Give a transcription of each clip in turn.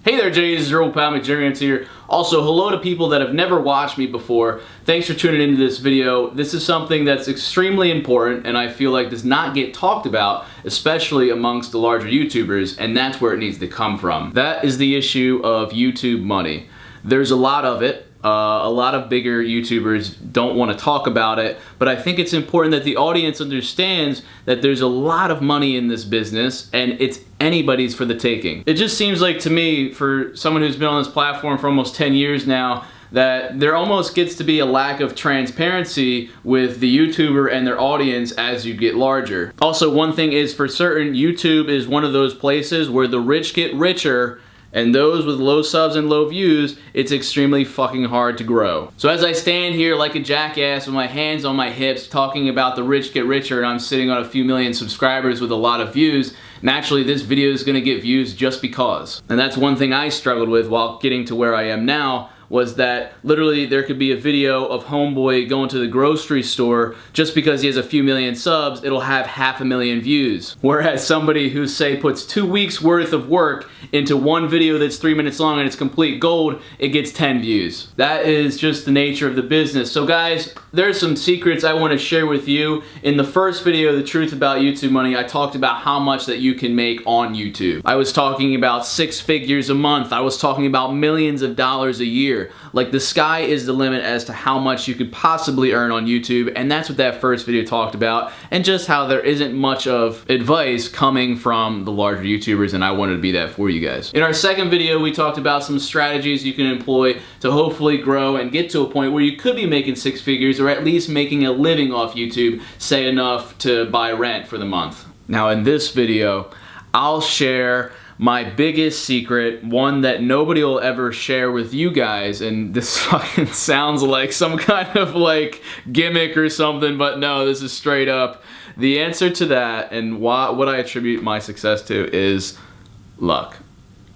Hey there, Jay, this is your old pal McJuggerNuggets here. Also, hello to people that have never watched me before. Thanks for tuning into this video. This is something that's extremely important and I feel like does not get talked about, especially amongst the larger YouTubers, and that's where it needs to come from. That is the issue of YouTube money. There's a lot of it. A lot of bigger YouTubers don't want to talk about it, but I think it's important that the audience understands that there's a lot of money in this business and it's anybody's for the taking. It just seems like to me, for someone who's been on this platform for almost 10 years now, that there almost gets to be a lack of transparency with the YouTuber and their audience as you get larger. Also, one thing is for certain, YouTube is one of those places where the rich get richer and those with low subs and low views, it's extremely fucking hard to grow. So as I stand here like a jackass with my hands on my hips talking about the rich get richer and I'm sitting on a few million subscribers with a lot of views, naturally this video is gonna get views just because. And that's one thing I struggled with while getting to where I am now, was that literally there could be a video of homeboy going to the grocery store just because he has a few million subs, it'll have 500,000 views. Whereas somebody who say puts 2 weeks worth of work into one video that's 3 minutes long and it's complete gold, it gets 10 views. That is just the nature of the business. So guys, there's some secrets I want to share with you. In the first video, The Truth About YouTube Money, I talked about how much that you can make on YouTube. I was talking about 6 figures a month. I was talking about millions of dollars a year. Like, the sky is the limit as to how much you could possibly earn on YouTube, and that's what that first video talked about, and just how there isn't much of advice coming from the larger YouTubers, and I wanted to be that for you guys. In our second video, we talked about some strategies you can employ to hopefully grow and get to a point where you could be making 6 figures, or at least making a living off YouTube, say enough to buy rent for the month. Now in this video, I'll share my biggest secret, one that nobody will ever share with you guys, and this fucking sounds like some kind of like gimmick or something, but no, this is straight up. The answer to that and what I attribute my success to is luck.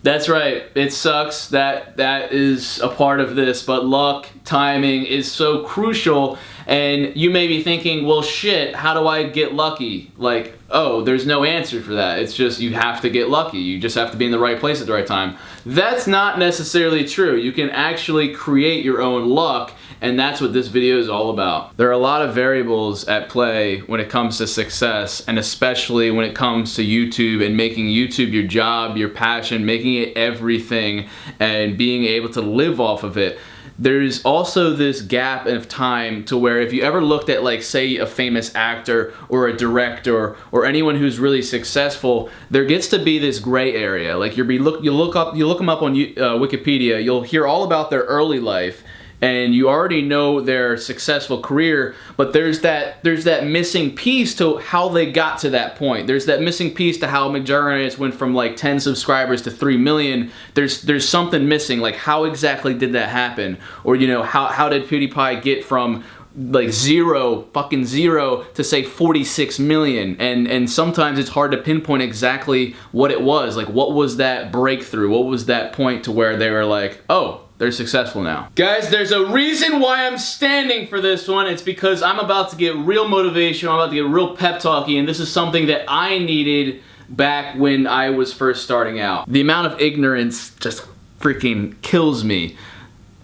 That's right, it sucks that is a part of this, but luck, timing is so crucial. And you may be thinking, well shit, how do I get lucky? Like, oh, there's no answer for that. It's just you have to get lucky. You just have to be in the right place at the right time. That's not necessarily true. You can actually create your own luck, and that's what this video is all about. There are a lot of variables at play when it comes to success, and especially when it comes to YouTube and making YouTube your job, your passion, making it everything, and being able to live off of it. There's also this gap of time to where if you ever looked at, like, say a famous actor or a director or anyone who's really successful, there gets to be this gray area. Like you look them up on Wikipedia, you'll hear all about their early life, and you already know their successful career, but there's that missing piece to how they got to that point. There's that missing piece to how McJuggerNuggets went from like 10 subscribers to 3 million. There's something missing, like how exactly did that happen? Or, you know, how did PewDiePie get from like fucking zero to say 46 million? And sometimes it's hard to pinpoint exactly what it was. Like, what was that breakthrough? What was that point to where they were like, oh, they're successful now? Guys, there's a reason why I'm standing for this one. It's because I'm about to get real motivation, I'm about to get real pep talky, and this is something that I needed back when I was first starting out. The amount of ignorance just freaking kills me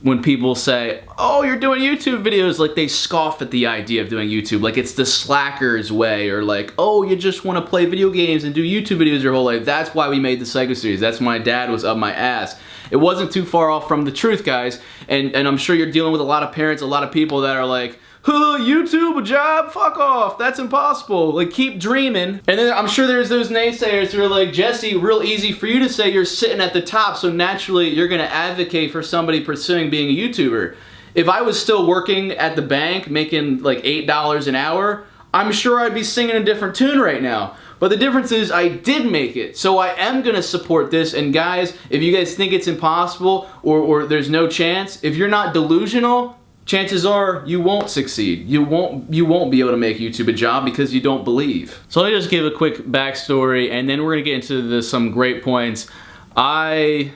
when people say, oh, you're doing YouTube videos. Like, they scoff at the idea of doing YouTube, like it's the slackers way, or like, oh, you just want to play video games and do YouTube videos your whole life. That's why we made the Sega series. That's why my dad was up my ass. It wasn't too far off from the truth, guys, and I'm sure you're dealing with a lot of parents, a lot of people that are like, huh, YouTube, a job? Fuck off, that's impossible. Like, keep dreaming. And then I'm sure there's those naysayers who are like, Jesse, real easy for you to say, you're sitting at the top, so naturally you're gonna advocate for somebody pursuing being a YouTuber. If I was still working at the bank, making like $8 an hour, I'm sure I'd be singing a different tune right now. But the difference is I did make it, so I am gonna support this. And guys, if you guys think it's impossible or there's no chance, if you're not delusional, chances are you won't succeed. You won't be able to make YouTube a job because you don't believe. So let me just give a quick backstory, and then we're gonna get into some great points. I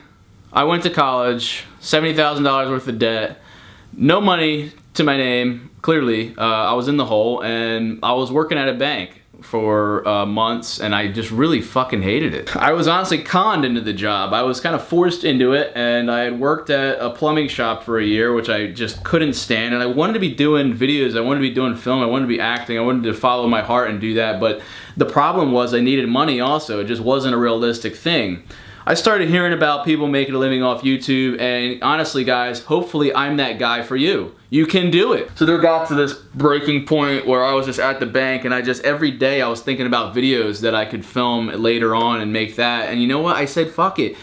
went to college, $70,000 worth of debt, no money to my name. Clearly, I was in the hole, and I was working at a bank. for months, and I just really fucking hated it. I was honestly conned into the job. I was kind of forced into it, and I had worked at a plumbing shop for a year, which I just couldn't stand, and I wanted to be doing videos, I wanted to be doing film, I wanted to be acting, I wanted to follow my heart and do that, but the problem was I needed money also. It just wasn't a realistic thing. I started hearing about people making a living off YouTube, and honestly guys, hopefully I'm that guy for you. You can do it. So there got to this breaking point where I was just at the bank, and every day I was thinking about videos that I could film later on and make that, and you know what? I said, fuck it.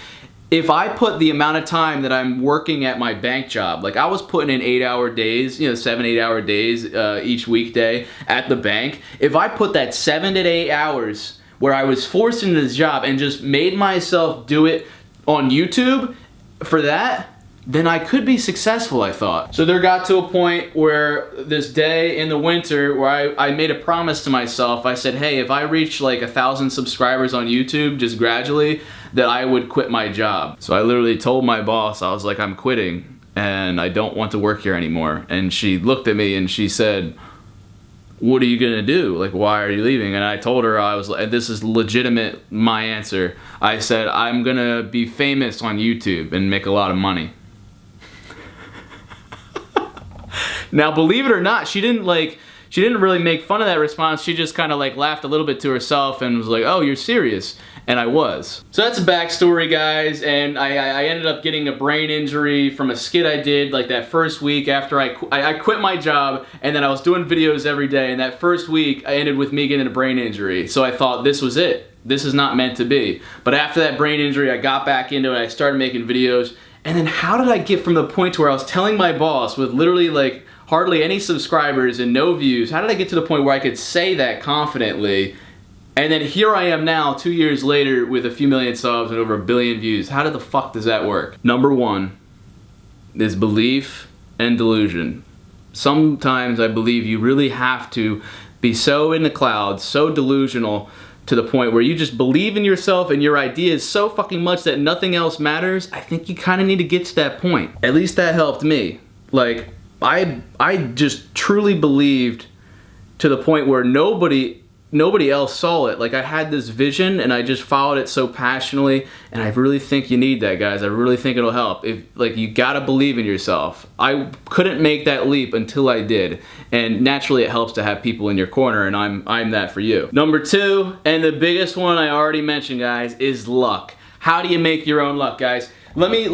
If I put the amount of time that I'm working at my bank job, like I was putting in 8-hour days, you know, 7-8 hour days each weekday at the bank, if I put that 7 to 8 hours where I was forced into this job and just made myself do it on YouTube for that, then I could be successful, I thought. So there got to a point where this day in the winter where I made a promise to myself. I said, hey, if I reach like 1,000 subscribers on YouTube just gradually, that I would quit my job. So I literally told my boss, I was like, I'm quitting and I don't want to work here anymore. And she looked at me and she said, what are you gonna do? Like, why are you leaving? And I told her, I was like, this is legitimate, my answer. I said, I'm gonna be famous on YouTube and make a lot of money. Now, believe it or not, she didn't really make fun of that response. She just kind of like laughed a little bit to herself and was like, oh, you're serious. And I was. So that's a backstory, guys, and I ended up getting a brain injury from a skit I did like that first week after I quit my job, and then I was doing videos every day, and that first week I ended with me getting a brain injury. So I thought this was it. This is not meant to be. But after that brain injury, I got back into it, I started making videos, and then how did I get from the point to where I was telling my boss with literally like hardly any subscribers and no views, how did I get to the point where I could say that confidently? And then here I am now, 2 years later, with a few million subs and over 1 billion views. How the fuck does that work? Number one is belief and delusion. Sometimes I believe you really have to be so in the clouds, so delusional, to the point where you just believe in yourself and your ideas so fucking much that nothing else matters. I think you kind of need to get to that point. At least that helped me. Like, I just truly believed to the point where nobody else saw it. Like, I had this vision and I just followed it so passionately, and I really think you need that, guys. I really think it'll help. Like, you gotta believe in yourself. I couldn't make that leap until I did, and naturally it helps to have people in your corner, and I'm that for you. Number two, and the biggest one I already mentioned, guys, is luck. How do you make your own luck, guys? Let me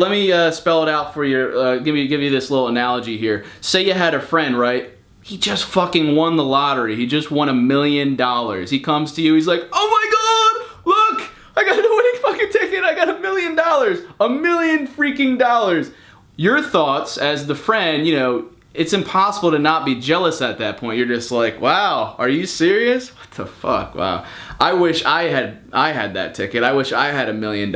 spell it out for you. Give you this little analogy here. Say you had a friend, right? He just fucking won the lottery. He just won $1 million. He comes to you, he's like, oh my god, look, I got a winning fucking ticket, I got $1 million. $1 million freaking dollars. Your thoughts as the friend, you know, it's impossible to not be jealous at that point. You're just like, wow, are you serious? What the fuck, wow. I wish I had that ticket. I wish I had $1 million.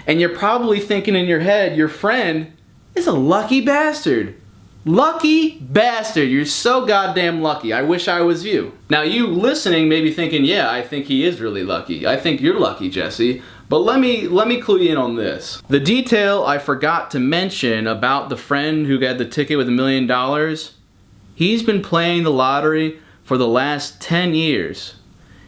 And you're probably thinking in your head, your friend is a lucky bastard. Lucky bastard, you're so goddamn lucky. I wish I was you. Now you listening may be thinking, yeah, I think he is really lucky. I think you're lucky, Jesse. But let me clue you in on this. The detail I forgot to mention about the friend who got the ticket with $1 million, he's been playing the lottery for the last 10 years.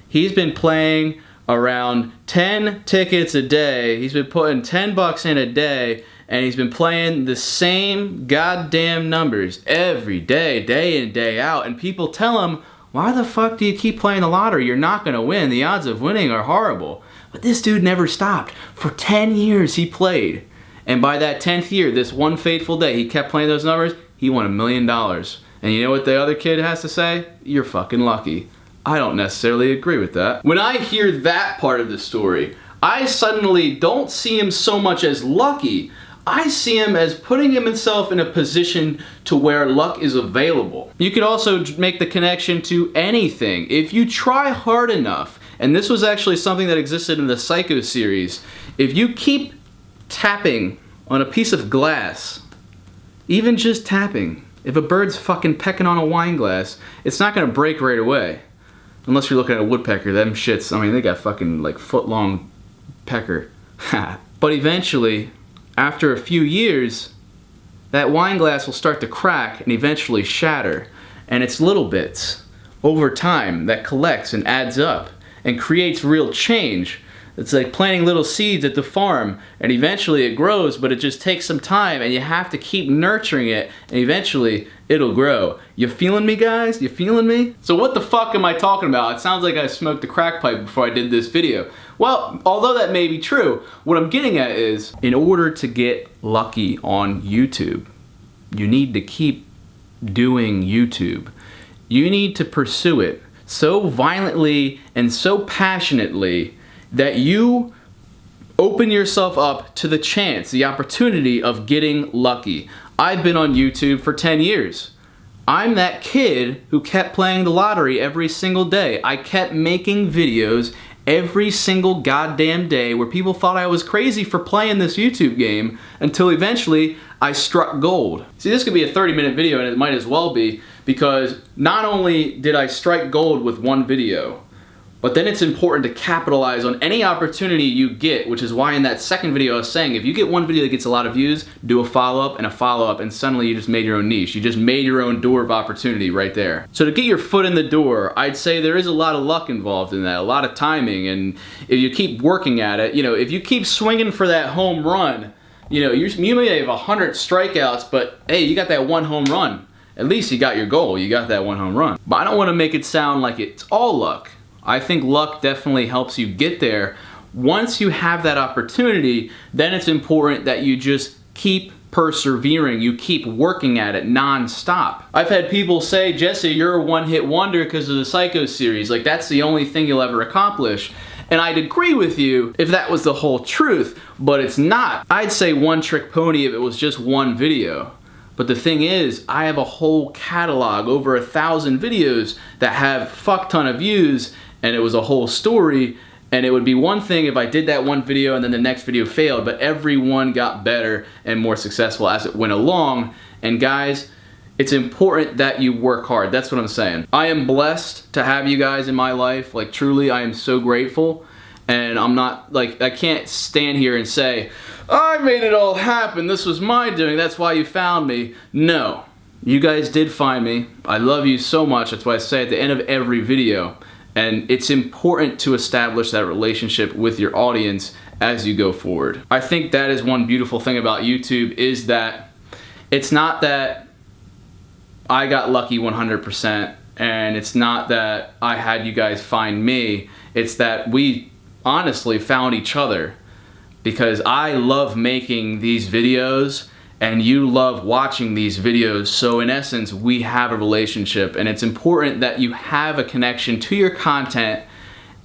He's been playing around 10 tickets a day. He's been putting 10 bucks in a day, and he's been playing the same goddamn numbers every day, day in, day out. And people tell him, why the fuck do you keep playing the lottery? You're not gonna win. The odds of winning are horrible. But this dude never stopped. For 10 years he played. And by that 10th year, this one fateful day, he kept playing those numbers, he won $1 million. And you know what the other kid has to say? You're fucking lucky. I don't necessarily agree with that. When I hear that part of the story, I suddenly don't see him so much as lucky. I see him as putting himself in a position to where luck is available. You could also make the connection to anything. If you try hard enough, and this was actually something that existed in the Psycho series, if you keep tapping on a piece of glass, even just tapping, if a bird's fucking pecking on a wine glass, it's not gonna break right away. Unless you're looking at a woodpecker, them shits, I mean, they got fucking like foot-long pecker. But eventually, after a few years, that wine glass will start to crack and eventually shatter. And it's little bits. over time that collects and adds up and creates real change. It's like planting little seeds at the farm, and eventually it grows, but it just takes some time, and you have to keep nurturing it, and eventually it'll grow. You feeling me, guys? You feeling me? So what the fuck am I talking about? It sounds like I smoked a crack pipe before I did this video. Well, although that may be true, what I'm getting at is, in order to get lucky on YouTube, you need to keep doing YouTube. You need to pursue it so violently and so passionately that you open yourself up to the chance, the opportunity of getting lucky. I've been on YouTube for 10 years. I'm that kid who kept playing the lottery every single day. I kept making videos every single goddamn day where people thought I was crazy for playing this YouTube game until eventually I struck gold. See, this could be a 30-minute video, and it might as well be, because not only did I strike gold with one video, but then it's important to capitalize on any opportunity you get, which is why in that second video I was saying, if you get one video that gets a lot of views, do a follow-up and a follow-up, and suddenly you just made your own niche. You just made your own door of opportunity right there. So to get your foot in the door, I'd say there is a lot of luck involved in that, a lot of timing, and if you keep working at it, you know, if you keep swinging for that home run, you know, you may have 100 strikeouts, but hey, you got that one home run. At least you got your goal, you got that one home run. But I don't want to make it sound like it's all luck. I think luck definitely helps you get there. Once you have that opportunity, then it's important that you just keep persevering. You keep working at it non-stop. I've had people say, Jesse, you're a one-hit wonder because of the Psycho series. Like, that's the only thing you'll ever accomplish. And I'd agree with you if that was the whole truth, but it's not. I'd say one-trick pony if it was just one video. But the thing is, I have a whole catalog, over 1,000 videos that have fuck ton of views, and it was a whole story, and it would be one thing if I did that one video and then the next video failed, but every one got better and more successful as it went along. And guys, it's important that you work hard. That's what I'm saying. I am blessed to have you guys in my life. Like, truly, I am so grateful. And I'm not, like, I can't stand here and say, I made it all happen, this was my doing, that's why you found me. No, you guys did find me. I love you so much. That's why I say at the end of every video. And it's important to establish that relationship with your audience as you go forward. I think that is one beautiful thing about YouTube, is that it's not that I got lucky 100%, and it's not that I had you guys find me. It's that we honestly found each other, because I love making these videos and you love watching these videos. So in essence, we have a relationship, and it's important that you have a connection to your content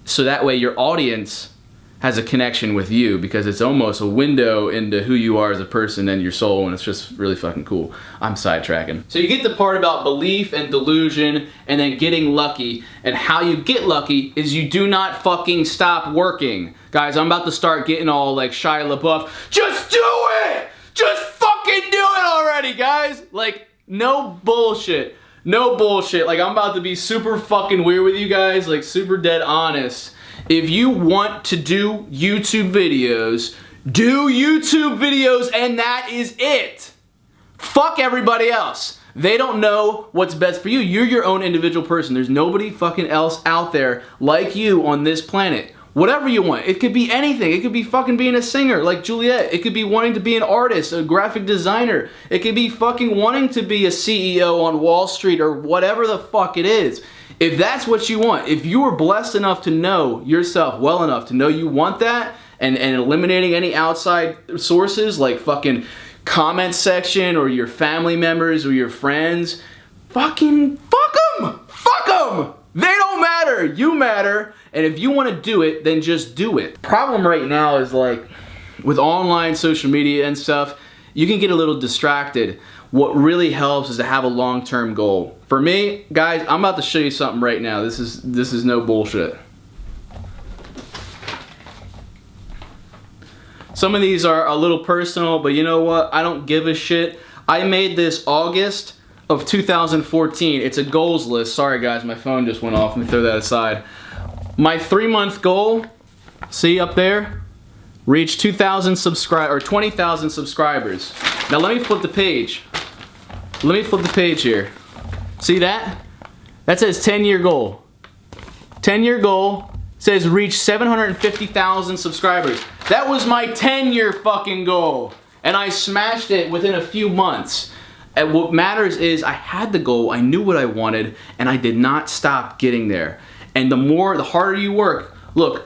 so that way your audience has a connection with you, because it's almost a window into who you are as a person and your soul, and it's just really fucking cool. I'm sidetracking. So you get the part about belief and delusion and then getting lucky, and how you get lucky is you do not fucking stop working. Guys, I'm about to start getting all like Shia LaBeouf. Just do it! Just fucking do it already, guys! Like, no bullshit. No bullshit. Like, I'm about to be super fucking weird with you guys, like super dead honest. If you want to do YouTube videos, do YouTube videos, and that is it. Fuck everybody else. They don't know what's best for you. You're your own individual person. There's nobody fucking else out there like you on this planet. Whatever you want. It could be anything. It could be fucking being a singer like Juliet. It could be wanting to be an artist, a graphic designer. It could be fucking wanting to be a CEO on Wall Street, or whatever the fuck it is. If that's what you want, if you are blessed enough to know yourself well enough to know you want that, and eliminating any outside sources like fucking comment section or your family members or your friends, fucking fuck them! Fuck them! They don't matter! You matter! And if you want to do it, then just do it. Problem right now is, like, with online social media and stuff, you can get a little distracted. What really helps is to have a long-term goal. For me, guys, I'm about to show you something right now. This is no bullshit. Some of these are a little personal, but you know what? I don't give a shit. I made this August of 2014. It's a goals list. Sorry guys, my phone just went off. Let me throw that aside. My 3-month goal, see up there? Reach 2,000 subscribers, or 20,000 subscribers. Now let me flip the page. Let me flip the page here. See that? That says 10-year goal. 10-year goal says reach 750,000 subscribers. That was my 10-year fucking goal. And I smashed it within a few months. And what matters is I had the goal, I knew what I wanted, and I did not stop getting there. And the harder you work, look,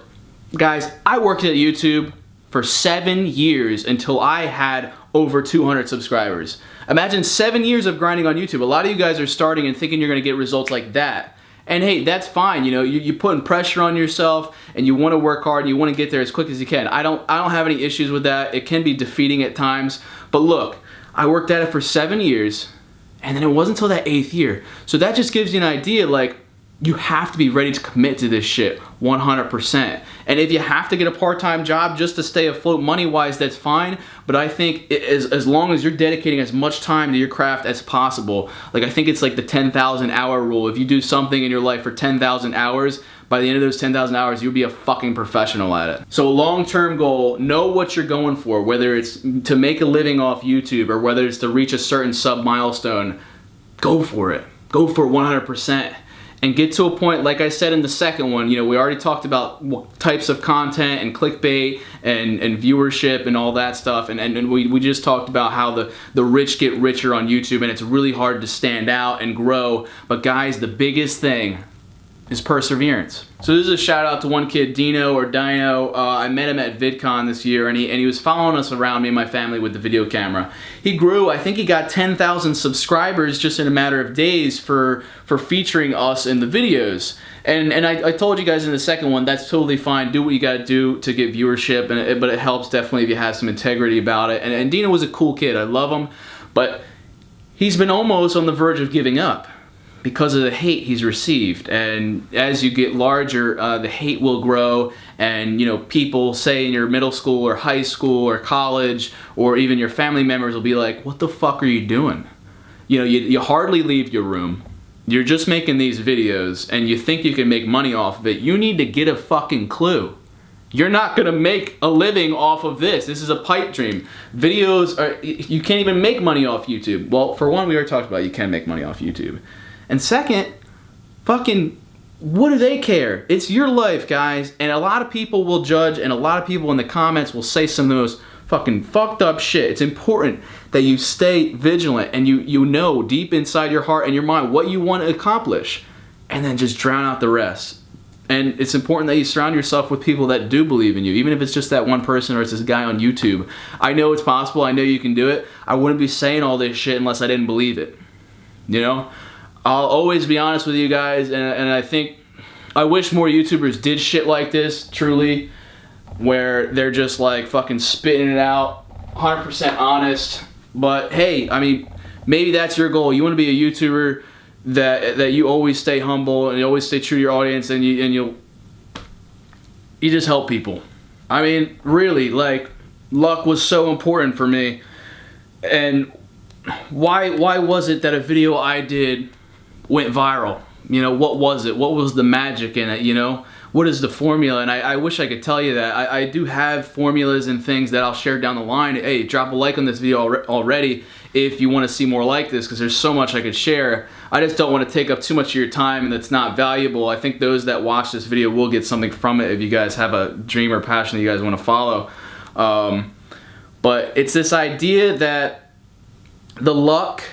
guys, I worked at YouTube for 7 years until I had over 200 subscribers. Imagine 7 years of grinding on YouTube. A lot of you guys are starting and thinking you're gonna get results like that. And hey, that's fine, you know, you're putting pressure on yourself and you wanna work hard and you wanna get there as quick as you can. I don't have any issues with that. It can be defeating at times, but look, I worked at it for 7 years and then it wasn't until that 8th year. So that just gives you an idea, like, you have to be ready to commit to this shit 100%. And if you have to get a part-time job just to stay afloat money-wise, that's fine. But I think as long as you're dedicating as much time to your craft as possible, like I think it's like the 10,000 hour rule. If you do something in your life for 10,000 hours, by the end of those 10,000 hours, you'll be a fucking professional at it. So long-term goal, know what you're going for, whether it's to make a living off YouTube or whether it's to reach a certain sub-milestone, go for it. Go for it 100%. And get to a point, like I said in the second one, you know, we already talked about what types of content and clickbait and viewership and all that stuff. And we just talked about how the rich get richer on YouTube and it's really hard to stand out and grow. But guys, the biggest thing is perseverance. So this is a shout out to one kid, Dino or Dino. I met him at VidCon this year and he was following us around, me and my family, with the video camera. He grew, I think he got 10,000 subscribers just in a matter of days for featuring us in the videos. And I told you guys in the second one, that's totally fine. Do what you gotta do to get viewership, but it helps definitely if you have some integrity about it. And Dino was a cool kid, I love him, but he's been almost on the verge of giving up because of the hate he's received. And as you get larger, the hate will grow, and you know, people say in your middle school or high school or college or even your family members will be like, what the fuck are you doing? You know, you hardly leave your room. You're just making these videos and you think you can make money off of it. You need to get a fucking clue. You're not gonna make a living off of this. This is a pipe dream. Videos are, you can't even make money off YouTube. Well, for one, we already talked about you can make money off YouTube. And second, fucking, what do they care? It's your life, guys. And a lot of people will judge, and a lot of people in the comments will say some of the most fucking fucked up shit. It's important that you stay vigilant and you know deep inside your heart and your mind what you want to accomplish, and then just drown out the rest. And it's important that you surround yourself with people that do believe in you, even if it's just that one person or it's this guy on YouTube. I know it's possible. I know you can do it. I wouldn't be saying all this shit unless I didn't believe it. You know? I'll always be honest with you guys, and I think, I wish more YouTubers did shit like this, truly, where they're just like fucking spitting it out, 100% honest. But hey, I mean, maybe that's your goal. You want to be a YouTuber that you always stay humble and you always stay true to your audience, and you just help people. I mean, really, like, luck was so important for me. And why was it that a video I did went viral? You know, what was it? What was the magic in it, you know? What is the formula? And I wish I could tell you that. I do have formulas and things that I'll share down the line. Hey, drop a like on this video already if you want to see more like this, because there's so much I could share. I just don't want to take up too much of your time and that's not valuable. I think those that watch this video will get something from it if you guys have a dream or passion that you guys want to follow. But it's this idea that the luck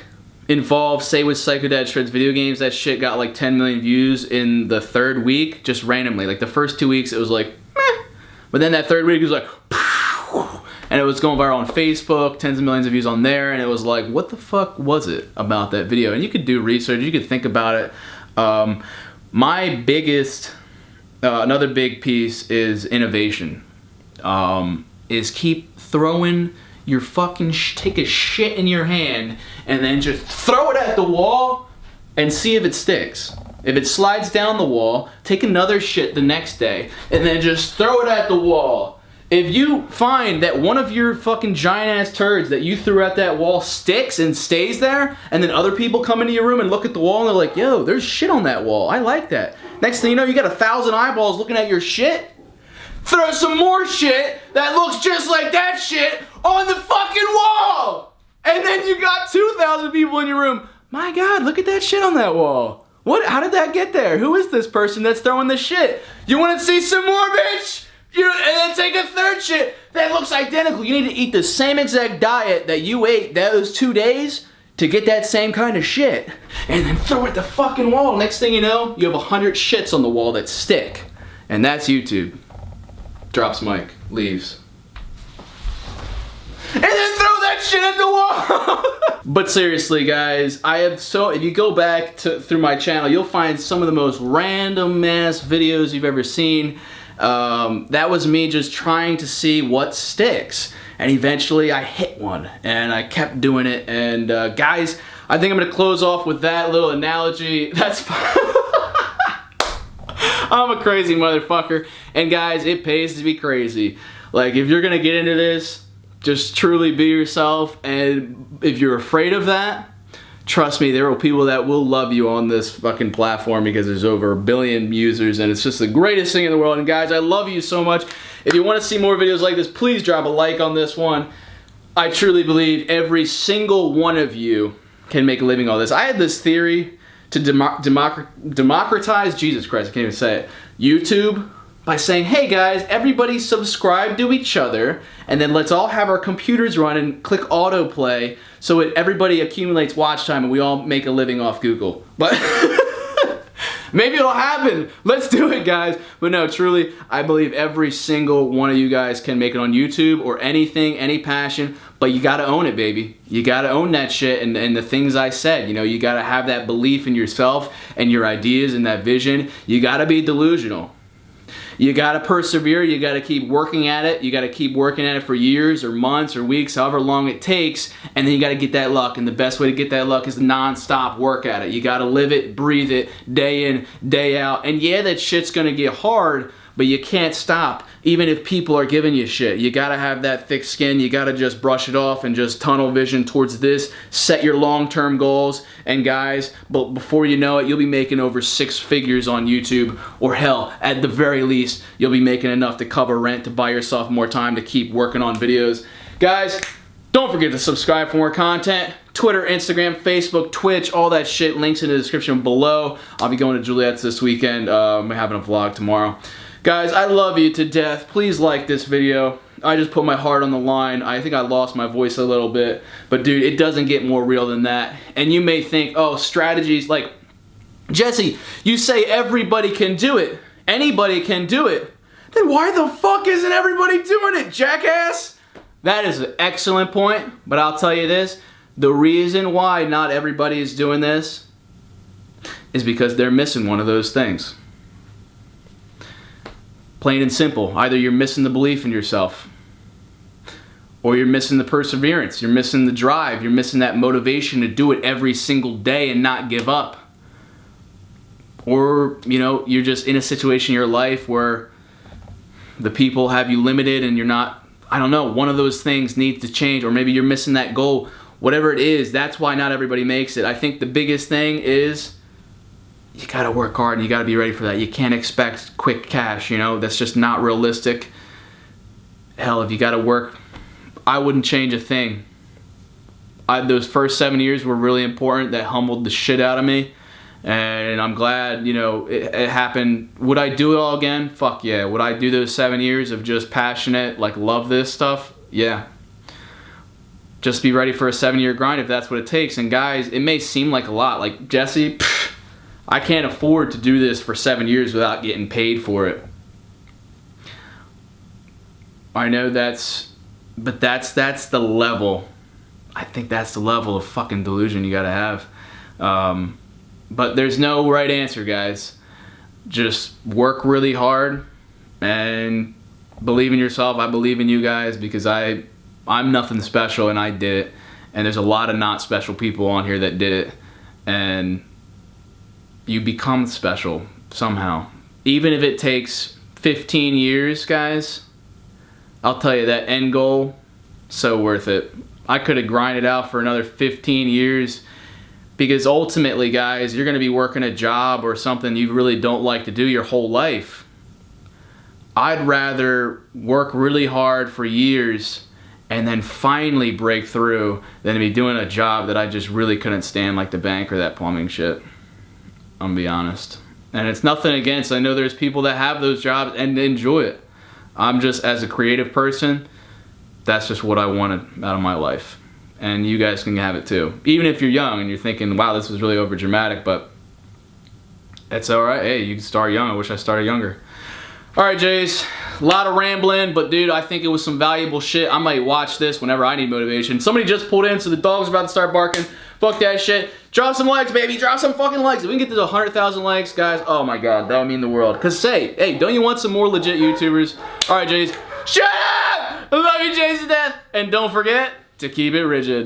involved, say with Psycho Dad Shreds Video Games, that shit got like 10 million views in the 3rd week, just randomly. Like the first 2 weeks it was like, meh. But then that 3rd week it was like, and it was going viral on Facebook, tens of millions of views on there, and it was like, what the fuck was it about that video? And you could do research, you could think about it. My biggest, another big piece is innovation. Is keep throwing your fucking take a shit in your hand and then just throw it at the wall and see if it sticks. If it slides down the wall, take another shit the next day and then just throw it at the wall. If you find that one of your fucking giant ass turds that you threw at that wall sticks and stays there, and then other people come into your room and look at the wall and they're like, yo, there's shit on that wall, I like that. Next thing you know, you got 1,000 eyeballs looking at your shit. Throw some more shit that looks just like that shit on the fucking wall! And then you got 2,000 people in your room. My God, look at that shit on that wall. What? How did that get there? Who is this person that's throwing the shit? You want to see some more, bitch? And then take a third shit that looks identical. You need to eat the same exact diet that you ate those 2 days to get that same kind of shit. And then throw it at the fucking wall. Next thing you know, you have 100 shits on the wall that stick. And that's YouTube. Drops mic, leaves. And then throw that shit at the wall! But seriously, guys, if you go back through my channel, you'll find some of the most random ass videos you've ever seen. That was me just trying to see what sticks. And eventually I hit one, and I kept doing it. And guys, I think I'm gonna close off with that little analogy. That's I'm a crazy motherfucker. And guys, it pays to be crazy. Like, if you're gonna get into this, just truly be yourself, and if you're afraid of that, trust me, there are people that will love you on this fucking platform because there's over 1 billion users and it's just the greatest thing in the world. And guys, I love you so much. If you want to see more videos like this, please drop a like on this one. I truly believe every single one of you can make a living on this. I had this theory to democratize, Jesus Christ, I can't even say it, YouTube, by saying, hey guys, everybody subscribe to each other, and then let's all have our computers run and click autoplay so everybody accumulates watch time and we all make a living off Google. But maybe it'll happen. Let's do it, guys. But no, truly, I believe every single one of you guys can make it on YouTube or anything, any passion, but you gotta own it, baby. You gotta own that shit and the things I said. You know, you gotta have that belief in yourself and your ideas and that vision. You gotta be delusional. You gotta persevere, you gotta keep working at it, you gotta keep working at it for years or months or weeks, however long it takes, and then you gotta get that luck, and the best way to get that luck is non-stop work at it. You gotta live it, breathe it, day in, day out, and yeah, that shit's gonna get hard, but you can't stop, even if people are giving you shit. You gotta have that thick skin, you gotta just brush it off and just tunnel vision towards this, set your long-term goals, and guys, but before you know it, you'll be making over 6 figures on YouTube, or hell, at the very least, you'll be making enough to cover rent, to buy yourself more time to keep working on videos. Guys, don't forget to subscribe for more content. Twitter, Instagram, Facebook, Twitch, all that shit, links in the description below. I'll be going to Juliet's this weekend. I'm having a vlog tomorrow. Guys, I love you to death. Please like this video. I just put my heart on the line. I think I lost my voice a little bit. But dude, it doesn't get more real than that. And you may think, oh, strategies like, Jesse, you say everybody can do it. Anybody can do it. Then why the fuck isn't everybody doing it, jackass? That is an excellent point. But I'll tell you this. The reason why not everybody is doing this is because they're missing one of those things. Plain and simple. Either you're missing the belief in yourself, or you're missing the perseverance, you're missing the drive, you're missing that motivation to do it every single day and not give up. Or, you know, you're just in a situation in your life where the people have you limited and you're not, I don't know, one of those things needs to change, or maybe you're missing that goal. Whatever it is, that's why not everybody makes it. I think the biggest thing is you gotta work hard and you gotta be ready for that. You can't expect quick cash, you know? That's just not realistic. Hell, if you gotta work, I wouldn't change a thing. Those first 7 years were really important. That humbled the shit out of me. And I'm glad, you know, it happened. Would I do it all again? Fuck yeah. Would I do those 7 years of just passionate, like love this stuff? Yeah. Just be ready for a 7-year grind if that's what it takes. And guys, it may seem like a lot. Like, Jesse, I can't afford to do this for 7 years without getting paid for it. I know but that's the level. I think that's the level of fucking delusion you gotta have. But there's no right answer, guys. Just work really hard and believe in yourself. I believe in you guys because I'm nothing special and I did it. And there's a lot of not special people on here that did it. And you become special somehow. Even if it takes 15 years, guys, I'll tell you that end goal, so worth it. I could have grinded out for another 15 years because ultimately, guys, you're going to be working a job or something you really don't like to do your whole life. I'd rather work really hard for years and then finally break through than to be doing a job that I just really couldn't stand, like the bank or that plumbing shit. I'm gonna be honest. And it's nothing against, I know there's people that have those jobs and enjoy it. I'm just, as a creative person, that's just what I wanted out of my life. And you guys can have it too. Even if you're young and you're thinking, wow, this was really over dramatic, but it's alright. Hey, you can start young. I wish I started younger. Alright, Jays. A lot of rambling, but dude, I think it was some valuable shit. I might watch this whenever I need motivation. Somebody just pulled in, so the dog's about to start barking. Fuck that shit. Drop some likes, baby. Drop some fucking likes. If we can get to 100,000 likes, guys, oh my god, that would mean the world. Cause say, hey, don't you want some more legit YouTubers? Alright, Jays. Shut up! I love you, Jays, to death. And don't forget to keep it rigid.